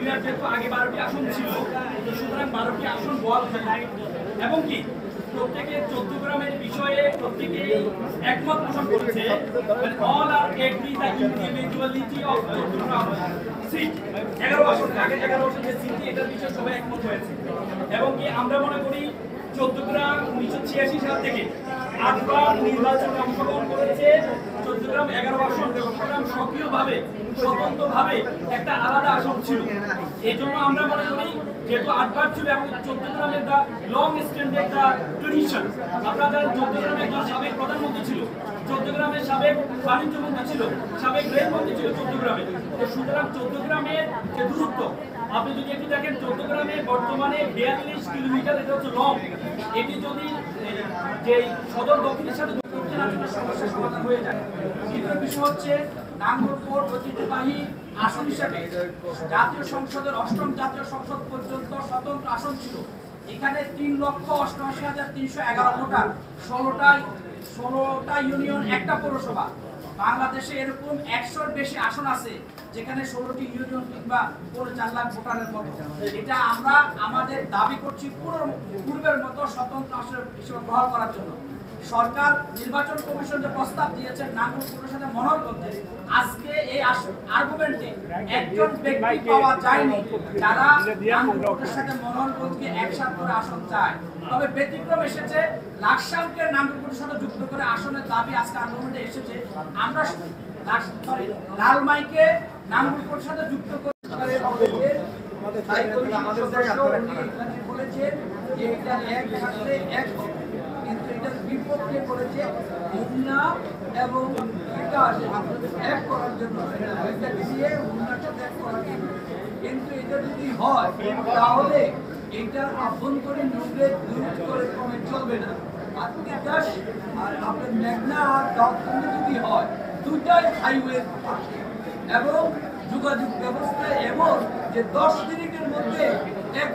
কুমিল্লার যেহেতু আগে 12টি আসন ছিল, সুতরাং 12টি আসন বল এবং কি প্রত্যেকে চট্টগ্রামের বিষয়ে প্রত্যেকেই একমত পোষণ করেছে। All are agree the individuality of Chittagong seat 11 আসন, আগে 11 আসন যে সিট, এটার বিষয়ে সবাই একমত হয়েছে। এবং কি আমরা মনে করি চট্টগ্রাম 1986 সাল থেকে 8বার নির্বাচনে অংশগ্রহণ করেছে। চট্টগ্রাম 11 আসন, চট্টগ্রাম সক্রিয়ভাবে স্বতন্ত্রভাবে একটা আলাদা আসন ছিল। এই জন্য আমরা মনে করি যেহেতু 8বার ছিল এবং চট্টগ্রামের একটা লং স্ট্যান্ডিং একটা ট্রেডিশন। আপনারা জানেন চট্টগ্রামে একজন সাবেক প্রধানমন্ত্রী ছিল, চট্টগ্রামের সাবেক বাণিজ্য মন্ত্রী ছিল, সাবেক রেলমন্ত্রী ছিল চট্টগ্রামে। তো সুতরাং চট্টগ্রামের যে দূরত্ব আপনি যদি একটু দেখেন, চট্টগ্রামে বর্তমানে 42 কিলোমিটার, এটা হচ্ছে লং। এটি যদি যে সদর দক্ষিণের সাথে সমস্যার সমাধান হয়ে যায়। দ্বিতীয় বিষয় হচ্ছে নাঙ্গলকোট ঐতিহ্যবাহী আসন হিসাবে জাতীয় সংসদের 8ম জাতীয় সংসদ পর্যন্ত স্বতন্ত্র আসন ছিল। এখানে 3,88,311 ভোটার, 16টা ইউনিয়ন, একটা পৌরসভা। বাংলাদেশে এরকম 100-র বেশি আসন আছে যেখানে 16টি ইউনিয়ন কিংবা 4 লাখ ভোটারের মতো। এটা আমরা আমাদের দাবি করছি পূর্বের মতো স্বতন্ত্র আসন হিসেবে গ্রহণ করার জন্য। সরকার নির্বাচন কমিশন যে প্রস্তাব দিয়েছেন নাঙ্গলকোটের সাথে মনোহরগঞ্জে, আজকে এই আর্গুমেন্টে একজন ব্যক্তি পাওয়া যায়নি যারা নাঙ্গলকোটের সাথে মনোহরগঞ্জকে একসাথে করে আসন চায়। তবে ব্যতিক্রম এসেছে, লাকসামকে নাঙ্গলকোটের সাথে যুক্ত করে আসনের দাবি আজকে আর্গুমেন্টে এসেছে। আমরা লালমাইকে নাঙ্গলকোটের সাথে যুক্ত করে বলেছেন যে এটা এক থাকলে এক, কিন্তু এটার বিপক্ষে করেছে মুন্না এবং বিকাশ এক করার জন্য, এটা দিয়ে মুন্নার সাথে এক করার জন্য। কিন্তু এটা যদি হয় তাহলে এটার আভ্যন্তরীণ রূপে দূর করে কমে চলবে না। আর বিকাশ আর আপনার মেঘনা আর দাউদকান্দি যদি হয়, দুটাই হাইওয়ে থাকে এবং যোগাযোগ ব্যবস্থা এমন যে 10 মিনিটের মধ্যে এক